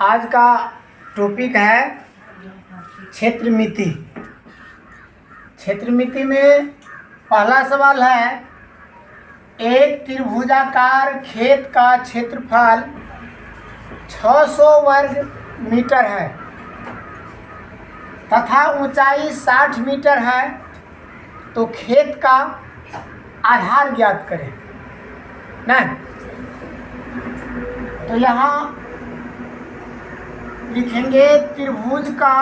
आज का टॉपिक है क्षेत्रमिति। क्षेत्रमिति में पहला सवाल है, एक त्रिभुजाकार खेत का क्षेत्रफल 600 वर्ग मीटर है तथा ऊंचाई 60 मीटर है, तो खेत का आधार ज्ञात करें ना। तो यहाँ लिखेंगे त्रिभुज का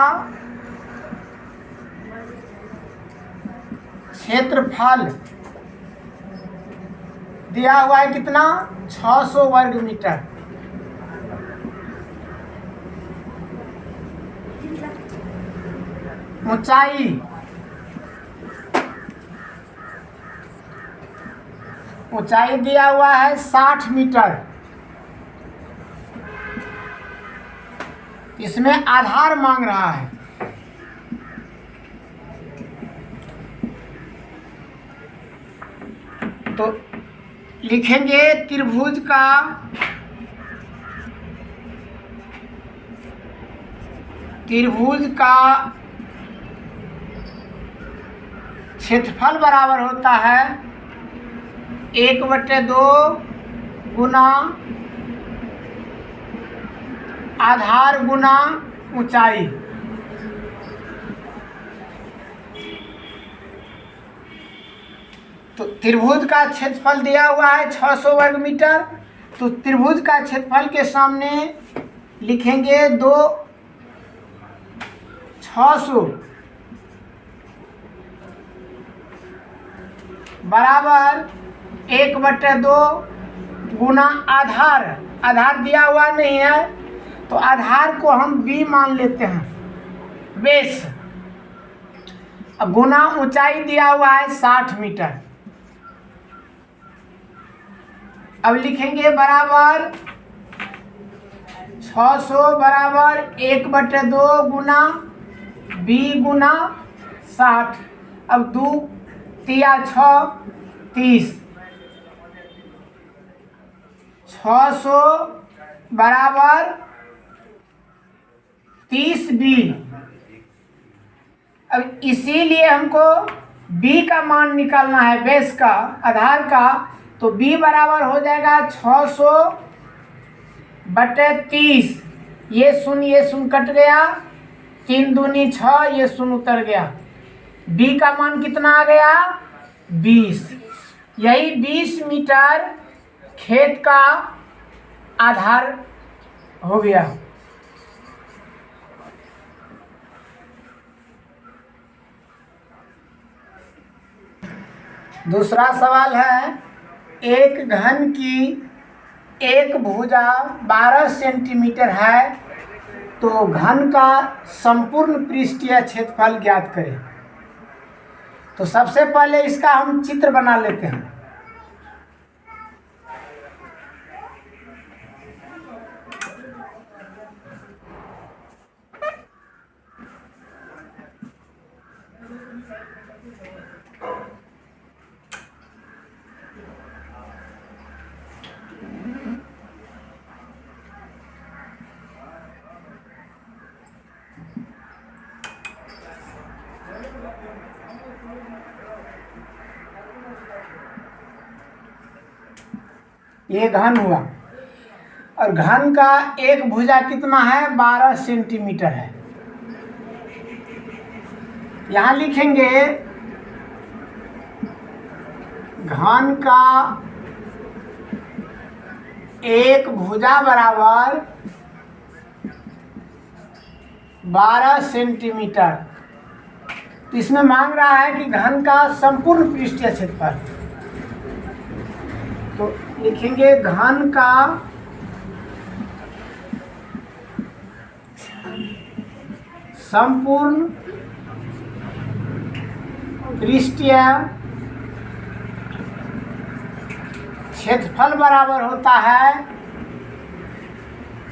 क्षेत्रफल दिया हुआ है कितना, 600 वर्ग मीटर। ऊंचाई दिया हुआ है 60 मीटर। इसमें आधार मांग रहा है। तो लिखेंगे त्रिभुज का क्षेत्रफल बराबर होता है 1/2 गुना आधार गुना ऊंचाई। तो त्रिभुज का क्षेत्रफल दिया हुआ है 600 वर्ग मीटर। तो त्रिभुज का क्षेत्रफल के सामने लिखेंगे 2 600 बराबर 1/2 गुना आधार दिया हुआ नहीं है, तो आधार को हम b मान लेते हैं, बेस। अब गुना ऊंचाई दिया हुआ है 60 मीटर। अब लिखेंगे बराबर 600 बराबर 1/2 गुना b गुना 60। अब 2 तिया 6 30। 600 बराबर 30b। अब इसीलिए हमको b का मान निकालना है, बेस का, आधार का। तो b बराबर हो जाएगा 600 बटे 30। ये शून्य कट गया, 3 दूनी 6, ये शून्य उतर गया। b का मान कितना आ गया, 20। यही 20 मीटर खेत का आधार हो गया। दूसरा सवाल है, एक घन की एक भुजा 12 सेंटीमीटर है, तो घन का संपूर्ण पृष्ठीय क्षेत्रफल ज्ञात करें। तो सबसे पहले इसका हम चित्र बना लेते हैं। ये घन हुआ, और घन का एक भुजा कितना है, 12 सेंटीमीटर है। यहाँ लिखेंगे घन का एक भुजा बराबर 12 सेंटीमीटर। तो इसमें मांग रहा है कि घन का संपूर्ण पृष्ठीय क्षेत्रफल। तो लिखेंगे घन का संपूर्ण पृष्ठीय क्षेत्रफल बराबर होता है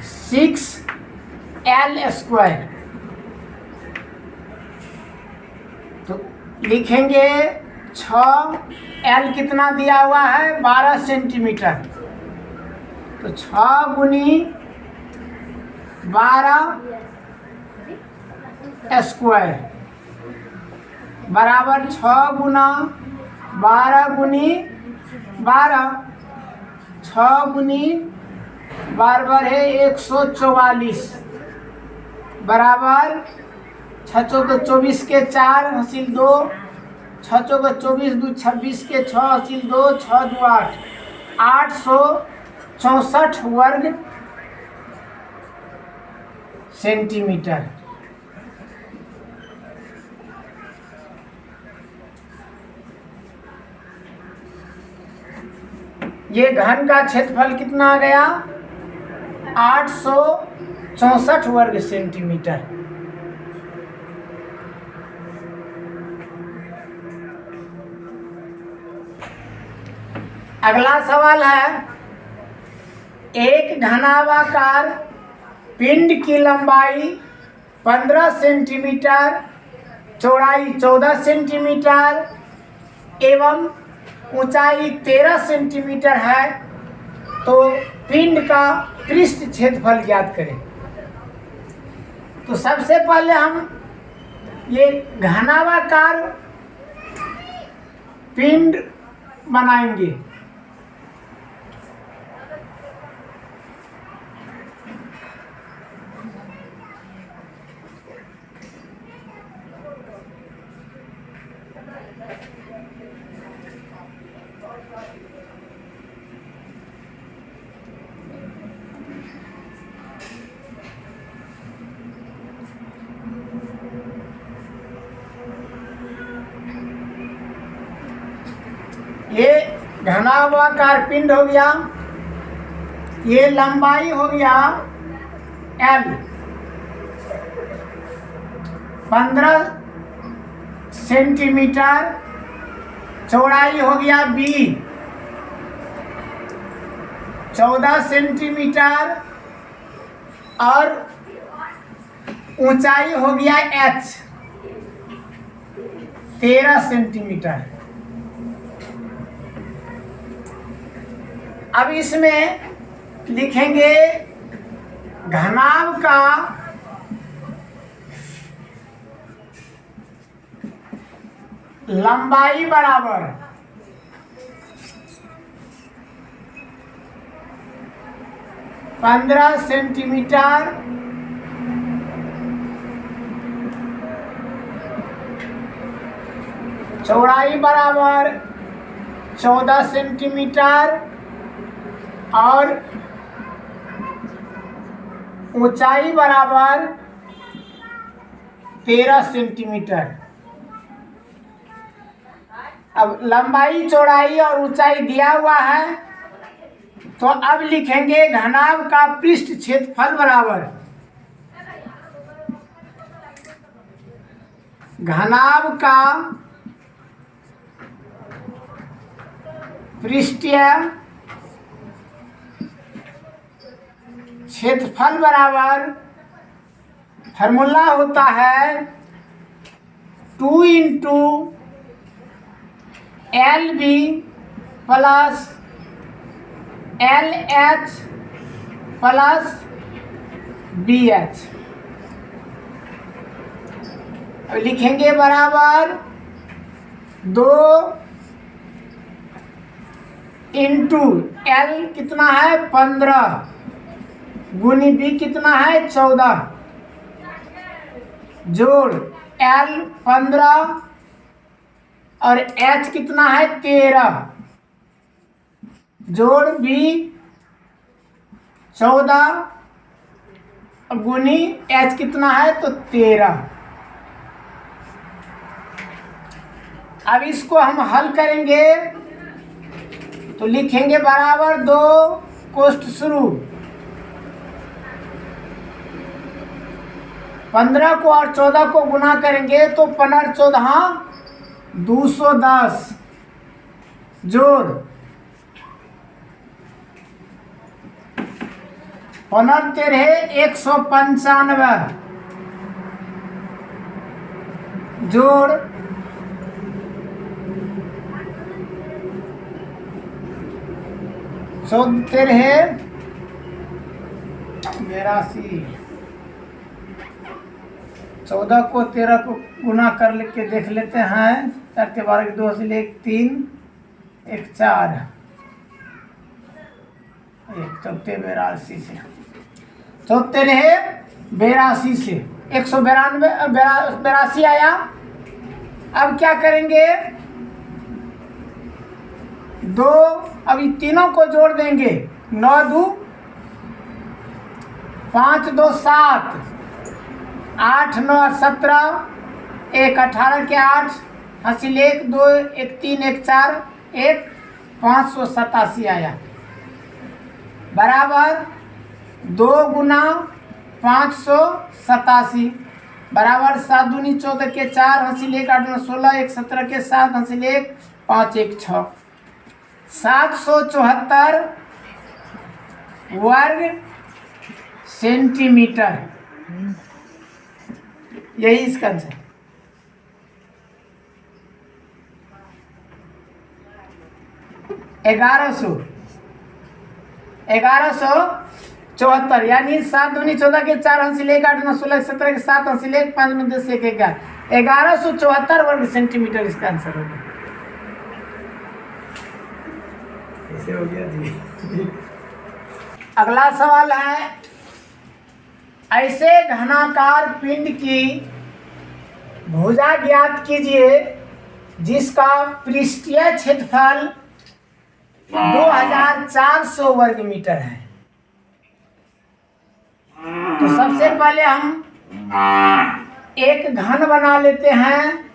6L²। तो लिखेंगे 6L कितना दिया हुआ है, 12 सेंटीमीटर। तो 6 गुनी 12 स्क्वायर बराबर 6 गुना 12 गुनी 12, 6 गुनी बराबर है 144 बराबर 6 चौके 24 के 4 हासिल 2, 6 चौके 24 2 26 के 6 हासिल 2, 6 2 8, 864 वर्ग सेंटीमीटर। ये घन का क्षेत्रफल कितना आ गया? 864 वर्ग सेंटीमीटर। अगला सवाल है, एक घनाभाकार पिंड की लंबाई 15 सेंटीमीटर, चौड़ाई 14 सेंटीमीटर एवं ऊंचाई 13 सेंटीमीटर है, तो पिंड का पृष्ठ क्षेत्रफल ज्ञात करें। तो सबसे पहले हम ये घनाभाकार पिंड बनाएंगे। ये घनाभाकार पिंड हो गया, ये लंबाई हो गया L, 15 सेंटीमीटर, चौड़ाई हो गया B 14 सेंटीमीटर और ऊंचाई हो गया H 13 सेंटीमीटर। अब इसमें लिखेंगे घनाभ का लंबाई बराबर 15 सेंटीमीटर, चौड़ाई बराबर 14 सेंटीमीटर और ऊंचाई बराबर 13 सेंटीमीटर। अब लंबाई, चौड़ाई और ऊंचाई दिया हुआ है, तो अब लिखेंगे घनाभ का पृष्ठ क्षेत्रफल बराबर घनाभ का पृष्ठीय क्षेत्रफल बराबर, फॉर्मूला होता है 2 into LB plus LH plus BH। अब लिखेंगे बराबर 2 इंटू L कितना है 15 गुनी B कितना है 14 जोड़ L 15 और H कितना है 13 जोड़ B 14 गुनी H कितना है तो 13। अब इसको हम हल करेंगे तो लिखेंगे बराबर 2 कोष्ठ शुरू, 15 को और 14 को गुना करेंगे तो 15 14 210 जोड़ 15 13 195 जोड़ 14 13 82 14 को 13 को गुना कर के देख लेते हैं। 4 के 12 के 2 से 1 3 1 4 1 चौथे 82 से 82 से 182 आया। अब क्या करेंगे, दो, अब इन तीनों को जोड़ देंगे। 9 2 5 2 7 8 9 17 1 18 के 8 हासिल 1 2 1 3 1 4 1 587 आया, बराबर 2 गुना 587 बराबर 7 दूनी 14 के 4 हासिल 1 8 9 16 1 17 के 7 हासिल 1 5 1 6 774 वर्ग सेंटीमीटर। यही इसका आंसर। 1174 यानी 7 दूनी 14 के 4 हासिल 1 8 9 16 17 के 7 हासिल 1 5 9 10 1 11 1174 वर्ग सेंटीमीटर इसका आंसर हो गया। कैसे हो गया जी? अगला सवाल है, ऐसे घनाकार पिंड की भुजा ज्ञात कीजिए जिसका पृष्ठीय क्षेत्रफल 2400 वर्ग मीटर है। तो सबसे पहले हम एक घन बना लेते हैं।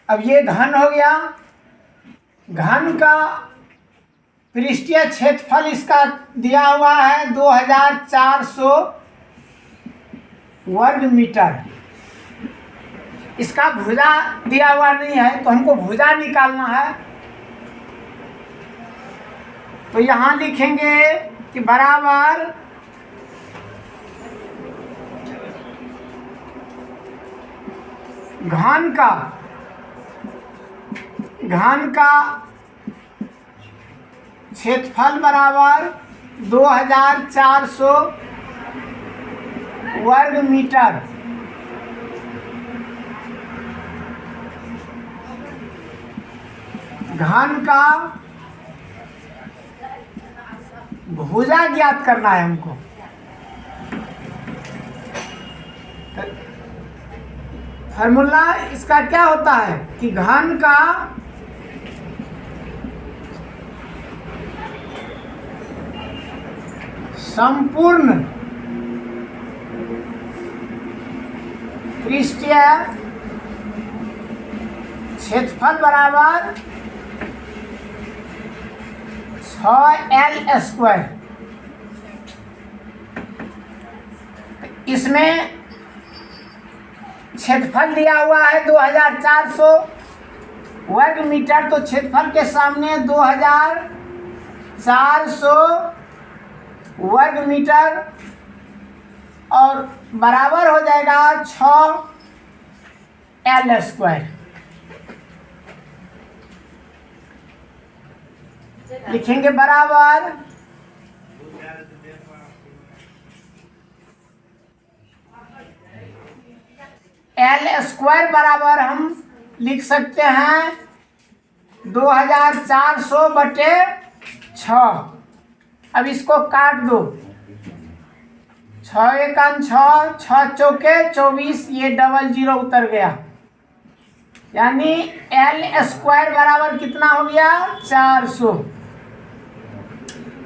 अब ये घन हो गया। घन का पृष्ठीय क्षेत्रफल इसका दिया हुआ है 2400 वर्ग मीटर। इसका भुजा दिया हुआ नहीं है, तो हमको भुजा निकालना है। तो यहाँ लिखेंगे कि बराबर घन का क्षेत्रफल बराबर 2400 वर्ग मीटर। घन का भुजा ज्ञात करना है हमको। फार्मूला इसका क्या होता है कि घन का संपूर्ण पृष्ठीय क्षेत्रफल बराबर 6L²। इसमें क्षेत्रफल दिया हुआ है 2400 वर्ग मीटर, तो क्षेत्रफल के सामने 2400 वर्ग मीटर और बराबर हो जाएगा 6L²। लिखेंगे बराबर L² बराबर हम लिख सकते हैं 2400 बटे 6। अब इसको काट दो, 6 1 6 6 चौके 24, ये 00 उतर गया, यानी L² बराबर कितना हो गया 400।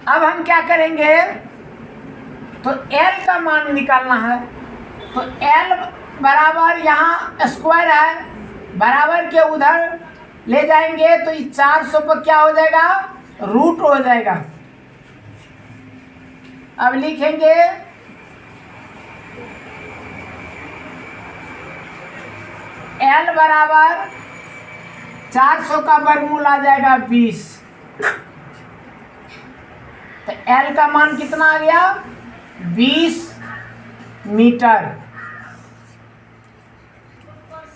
अब हम क्या करेंगे, तो L का मान निकालना है। तो L बराबर यहाँ स्क्वायर है, बराबर के उधर ले जाएंगे तो इस 400 पर क्या हो जाएगा, रूट हो जाएगा। अब लिखेंगे L बराबर 400 का वर्गमूल आ जाएगा 20। तो एल का मान कितना आ गया? 20 मीटर।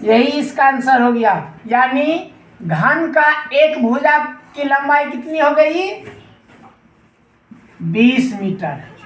यही इसका आंसर हो गया। यानी घन का एक भुजा की लंबाई कितनी हो गई? 20 मीटर।